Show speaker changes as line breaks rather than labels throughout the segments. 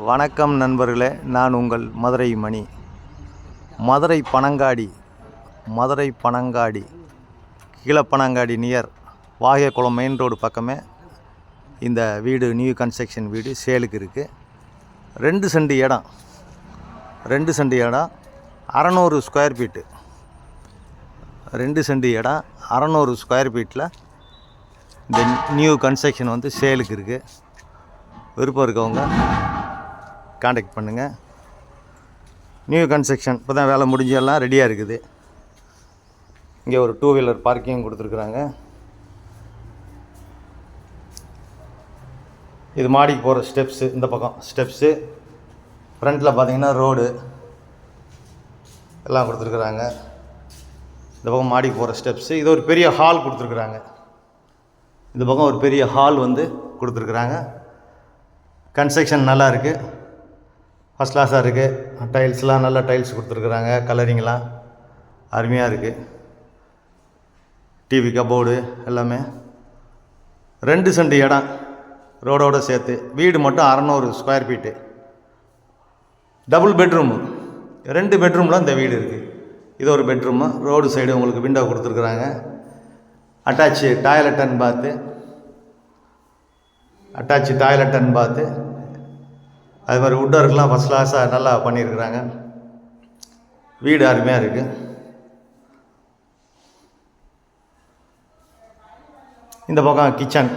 வணக்கம் நண்பர்களே, நான் உங்கள் Madurai Mani. Madurai Panangadi Keezhapanangadi near Vagaikulam main road பக்கமே இந்த வீடு நியூ கன்ஸ்ட்ரக்ஷன் வீடு சேலுக்கு இருக்குது. 2 சென்ட் இடம் 600 ஸ்கொயர் ஃபீட்டு. 2 சென்ட் இடம் 600 ஸ்கொயர் ஃபீட்டில் இந்த நியூ கன்ஸ்ட்ரக்ஷன் வந்து சேலுக்கு இருக்குது. விருப்பம் இருக்கவங்க காண்டாக்ட் பண்ணுங்கள். நியூ கன்ஸ்ட்ரக்ஷன் இப்போ தான் வேலை முடிஞ்சு எல்லாம் ரெடியாக இருக்குது. இங்கே ஒரு 2 வீலர் பார்க்கிங் கொடுத்துருக்குறாங்க. இது மாடிக்கு போகிற ஸ்டெப்ஸு, இந்த பக்கம் ஸ்டெப்ஸு, ஃப்ரண்ட்டில் பார்த்தீங்கன்னா ரோடு எல்லாம் கொடுத்துருக்குறாங்க. இந்த பக்கம் மாடிக்கு போகிற ஸ்டெப்ஸு. இது ஒரு பெரிய ஹால் கொடுத்துருக்குறாங்க. இந்த பக்கம் ஒரு பெரிய ஹால் வந்து கொடுத்துருக்குறாங்க. கன்ஸ்ட்ரக்ஷன் நல்லா இருக்குது, ஃபஸ்ட் கிளாஸாக இருக்குது. டைல்ஸ்லாம் நல்ல டைல்ஸ் கொடுத்துருக்குறாங்க. கலரிங்லாம் அருமையாக இருக்குது. டிவி கபோர்டு எல்லாமே. 2 சென்ட் இடம் ரோடோடு சேர்த்து. வீடு மட்டும் 600 ஸ்கொயர் ஃபீட்டு. டபுள் பெட்ரூமு, 2 பெட்ரூமில் இந்த வீடு இருக்குது. இது ஒரு பெட்ரூமு. ரோடு சைடு உங்களுக்கு விண்டோ கொடுத்துருக்குறாங்க. அட்டாச்சு டாய்லெட் அண்ட் பாத்து. அது மாதிரி வுட் ஒர்க்லாம் ஃபஸ்ட் கிளாஸாக நல்லா பண்ணியிருக்கிறாங்க. வீடு அருமையாக இருக்குது. இந்த பக்கம் கிச்சன்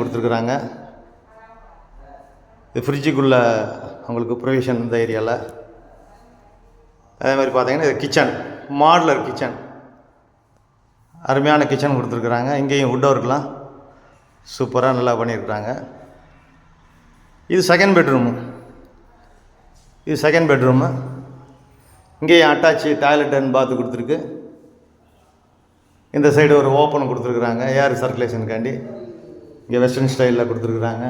கொடுத்துருக்குறாங்க. இது ஃப்ரிட்ஜுக்குள்ளே அவங்களுக்கு ப்ரொவிஷன் இந்த ஏரியாவில். அதே மாதிரி பார்த்தீங்கன்னா இது கிச்சன், மாடுலர் கிச்சன், அருமையான கிச்சன் கொடுத்துருக்குறாங்க. இங்கேயும் வுட் ஒர்க்லாம் சூப்பராக நல்லா பண்ணியிருக்கிறாங்க. இது செகண்ட் பெட்ரூமு. இங்கேயும் அட்டாச்சு டாய்லெட் அண்ட் பாத்து கொடுத்துருக்கு. இந்த சைடு ஒரு ஓப்பன் கொடுத்துருக்குறாங்க ஏர் சர்க்குலேஷனுக்காண்டி. இங்கே வெஸ்டர்ன் ஸ்டைலில் கொடுத்துருக்குறாங்க.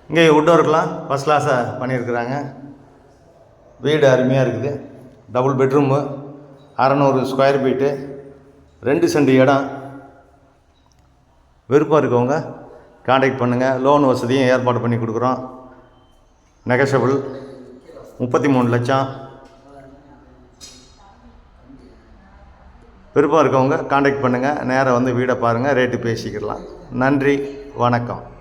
இங்கேயும் வுட் ஒர்க்லாம் ஃபஸ்ட் கிளாஸாக பண்ணியிருக்கிறாங்க. வீடு அருமையாக இருக்குது. Double bedroom, 600 square feet, 2 cent இடம். விருப்பம் இருக்கவங்க காண்டாக்ட் பண்ணுங்கள். லோன் வசதியும் ஏற்பாடு பண்ணி கொடுக்குறோம். நெகஷபிள் 33 லட்சம். விருப்பம் இருக்கவங்க காண்டாக்ட் பண்ணுங்கள். நேராக வந்து வீடை பாருங்கள், ரேட்டு பேசிக்கிடலாம். நன்றி, வணக்கம்.